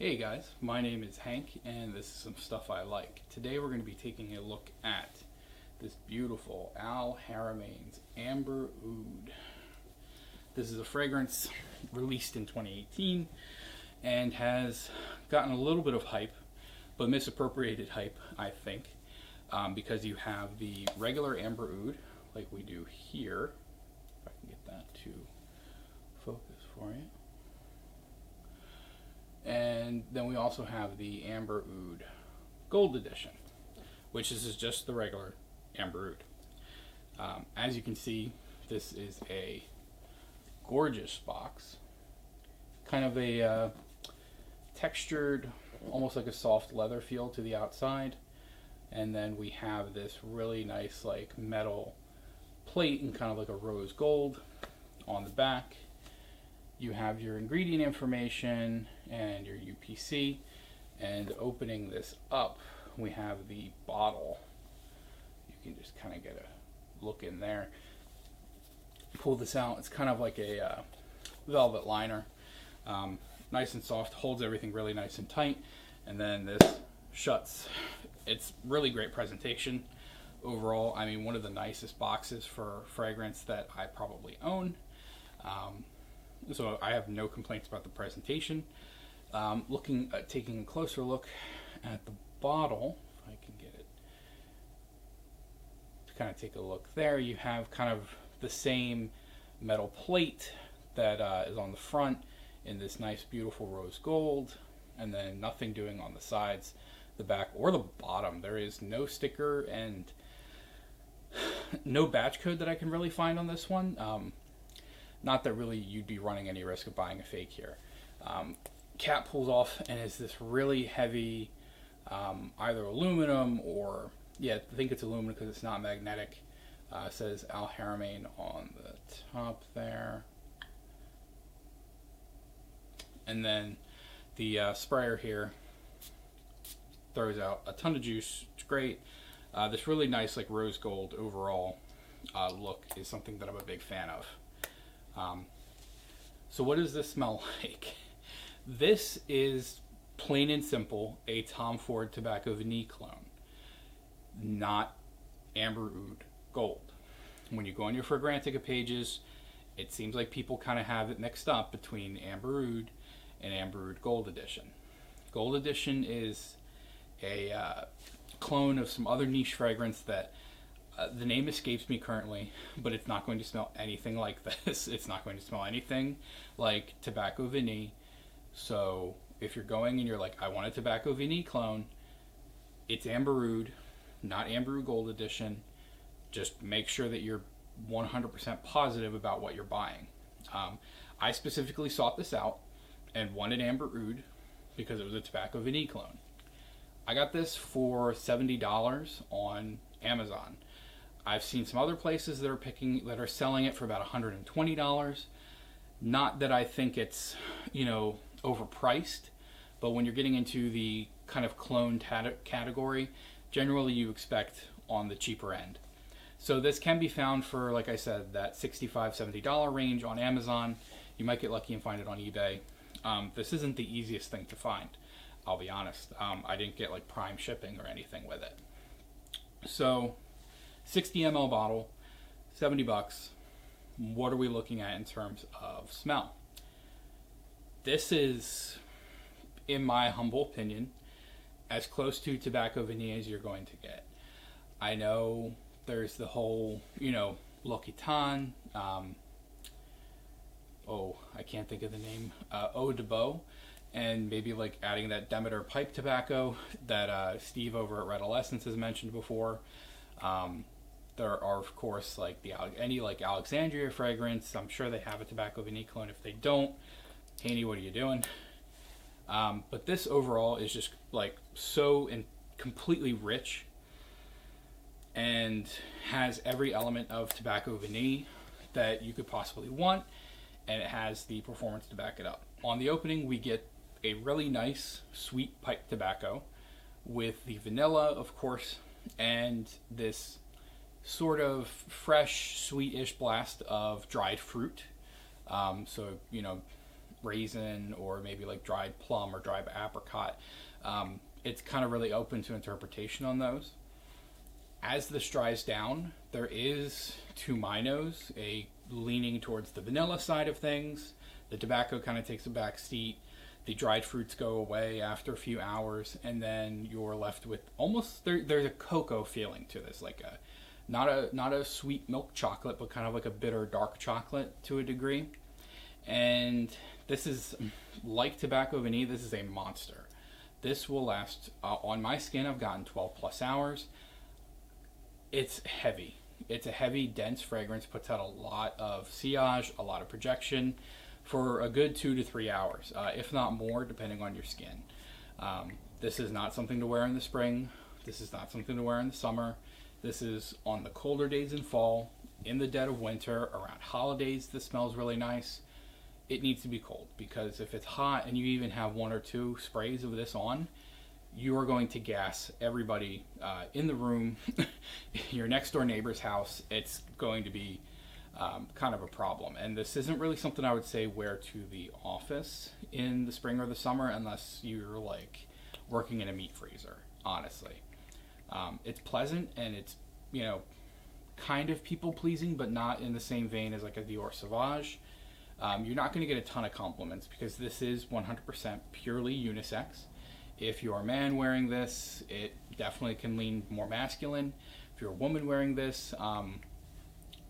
Hey guys, my name is Hank and this is some stuff I like. Today we're going to be taking a look at this beautiful Al-Haramain's Amber Oud. This is a fragrance released in 2018 and has gotten a little bit of hype, but misappropriated hype, I think, because you have the regular Amber Oud, like we do here. If I can get that to focus for you. And then we also have the Amber Oud Gold Edition, which is just the regular Amber Oud. As you can see, this is a gorgeous box. Kind of a textured, almost like a soft leather feel to the outside. And then we have this really nice like metal plate and kind of like a rose gold on the back. You have your ingredient information and your UPC, and opening this up, we have the bottle. You can just kind of get a look in there. Pull this out, it's kind of like a velvet liner. Nice and soft, holds everything really nice and tight, and then this shuts. It's really great presentation overall. I mean, one of the nicest boxes for fragrance that I probably own. So I have no complaints about the presentation. Taking a closer look at the bottle, if I can get it to kind of take a look there, you have kind of the same metal plate that is on the front in this nice beautiful rose gold, and then nothing doing on the sides, the back, or the bottom. There is no sticker and no batch code that I can really find on this one. Not that really you'd be running any risk of buying a fake here. Cap pulls off and is this really heavy, either aluminum or, yeah, I think it's aluminum because it's not magnetic. It says Al-Haramain on the top there. And then the sprayer here throws out a ton of juice. It's great. This really nice like rose gold overall look is something that I'm a big fan of. So what does this smell like? This is plain and simple a Tom Ford Tobacco Vanille clone, not Amber Oud Gold. When you go on your Fragrantica pages, it seems like people kind of have it mixed up between Amber Oud and Amber Oud Gold Edition. Gold Edition is a clone of some other niche fragrance that the name escapes me currently, but it's not going to smell anything like this. It's not going to smell anything like Tobacco Vanille. So if you're going and you're like, I want a Tobacco Vanille clone, it's Amber Oud, not Amber Oud Gold Edition. Just make sure that you're 100% positive about what you're buying. I specifically sought this out and wanted Amber Oud because it was a Tobacco Vanille clone. I got this for $70 on Amazon. I've seen some other places that are selling it for about $120. Not that I think it's, overpriced, but when you're getting into the kind of clone category, generally you expect on the cheaper end. So this can be found for, like I said, that $65, $70 range on Amazon. You might get lucky and find it on eBay. This isn't the easiest thing to find, I'll be honest. I didn't get like prime shipping or anything with it. So 60 ml bottle, 70 bucks. What are we looking at in terms of smell? This is, in my humble opinion, as close to Tobacco Vanille as you're going to get. I know there's the whole, L'Occitane, I can't think of the name, Eau de Beau, and maybe like adding that Demeter pipe tobacco that Steve over at Redolescence has mentioned before. There are, of course, like any Alexandria fragrance. I'm sure they have a Tobacco Vanille clone. If they don't, Haney, what are you doing? But this overall is just like so completely rich and has every element of Tobacco Vanille that you could possibly want, and it has the performance to back it up. On the opening, we get a really nice sweet pipe tobacco with the vanilla, of course, and this sort of fresh, sweetish blast of dried fruit. So, raisin or maybe like dried plum or dried apricot. It's kind of really open to interpretation on those. As this dries down, there is, to my nose, a leaning towards the vanilla side of things. The tobacco kind of takes a back seat. The dried fruits go away after a few hours, and then you're left with almost there's a cocoa feeling to this, like a not a sweet milk chocolate, but kind of like a bitter dark chocolate to a degree. And this is like tobacco vanille. This is a monster. This will last on my skin. I've gotten 12 plus hours. It's heavy. It's a heavy, dense fragrance. Puts out a lot of sillage, a lot of projection for a good 2 to 3 hours, if not more, depending on your skin. This is not something to wear in the spring. This is not something to wear in the summer. This is on the colder days in fall, in the dead of winter, around holidays. This smells really nice. It needs to be cold, because if it's hot and you even have 1 or 2 sprays of this on, you are going to gas everybody in the room, your next door neighbor's house. It's going to be kind of a problem. And this isn't really something I would say wear to the office in the spring or the summer, unless you're like working in a meat freezer, honestly. It's pleasant, and it's, you know, kind of people pleasing, but not in the same vein as like a Dior Sauvage. You're not going to get a ton of compliments, because this is 100% purely unisex. If you're a man wearing this, it definitely can lean more masculine. If you're a woman wearing this,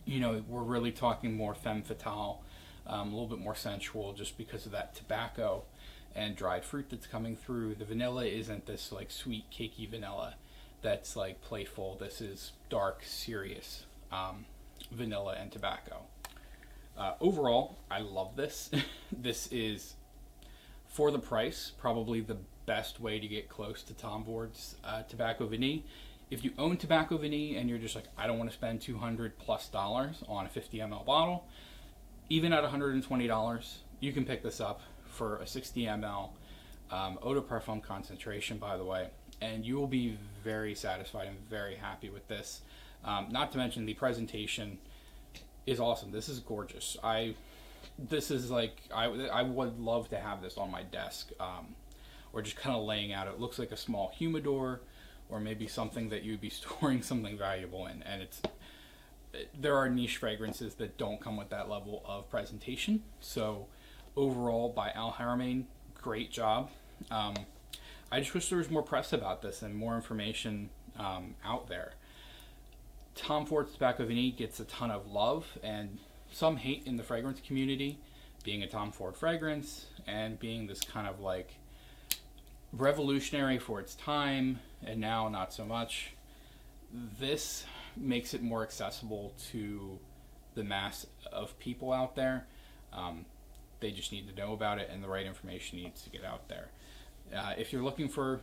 you know, we're really talking more femme fatale, a little bit more sensual, just because of that tobacco and dried fruit that's coming through. The vanilla isn't this like sweet, cakey vanilla that's like playful. This is dark, serious vanilla and tobacco. Overall, I love this. This is, for the price, probably the best way to get close to Tom Ford's Tobacco Vanille. If you own Tobacco Vanille and you're just like, I don't want to spend $200 plus on a 50 ml bottle, even at $120, you can pick this up for a 60 ml eau de parfum concentration, by the way, and you will be very satisfied and very happy with this. Not to mention the presentation is awesome. This is gorgeous. This is like, I would love to have this on my desk, or just kind of laying out. It looks like a small humidor, or maybe something that you'd be storing something valuable in. And there are niche fragrances that don't come with that level of presentation. So overall, by Al-Haramain, great job. I just wish there was more press about this and more information out there. Tom Ford's Tobacco Vanille gets a ton of love and some hate in the fragrance community, being a Tom Ford fragrance and being this kind of like revolutionary for its time, and now not so much. This makes it more accessible to the mass of people out there. They just need to know about it, and the right information needs to get out there. If you're looking for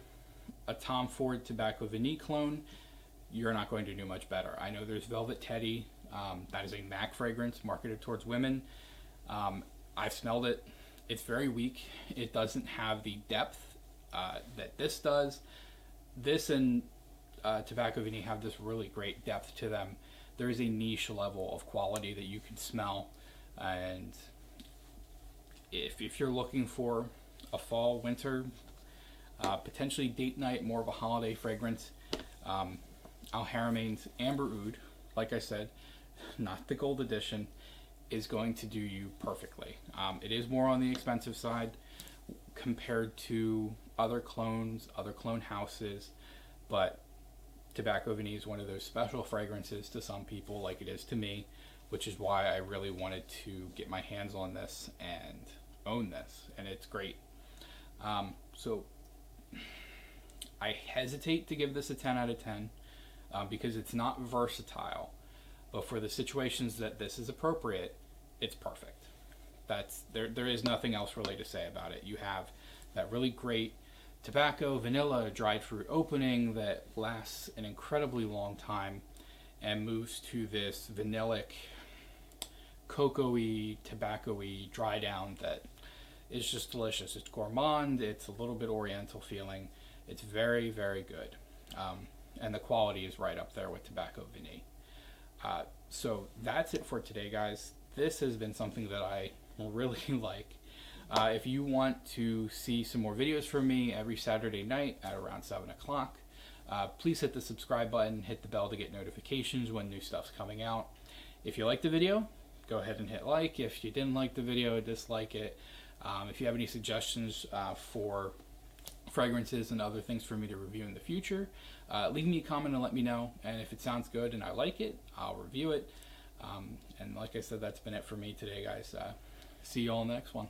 a Tom Ford Tobacco Vanille clone, you're not going to do much better. I know there's Velvet Teddy. That is a MAC fragrance marketed towards women. I've smelled it. It's very weak. It doesn't have the depth that this does. This and Tobacco Vanille have this really great depth to them. There is a niche level of quality that you can smell, and if you're looking for a fall, winter, potentially date night, more of a holiday fragrance, Al-Haramain's Amber Oud, like I said, not the gold edition, is going to do you perfectly. It is more on the expensive side compared to other clones, other clone houses, but Tobacco Vanille is one of those special fragrances to some people, like it is to me, which is why I really wanted to get my hands on this and own this, and it's great. So I hesitate to give this a 10 out of 10 because it's not versatile, but for the situations that this is appropriate, it's perfect. There is nothing else really to say about it. You have that really great tobacco, vanilla, dried fruit opening that lasts an incredibly long time and moves to this vanillic, cocoa-y, tobacco-y dry down that is just delicious. It's gourmand, it's a little bit oriental feeling. It's very, very good. And the quality is right up there with Tobacco Vanille. So that's it for today, guys. This has been something that I really like. If you want to see some more videos from me every Saturday night at around 7 o'clock, please hit the subscribe button, hit the bell to get notifications when new stuff's coming out. If you like the video, go ahead and hit like. If you didn't like the video, dislike it. If you have any suggestions for fragrances and other things for me to review in the future, leave me a comment and let me know. And if it sounds good and I like it, I'll review it. And like I said, that's been it for me today, guys. See you all in the next one.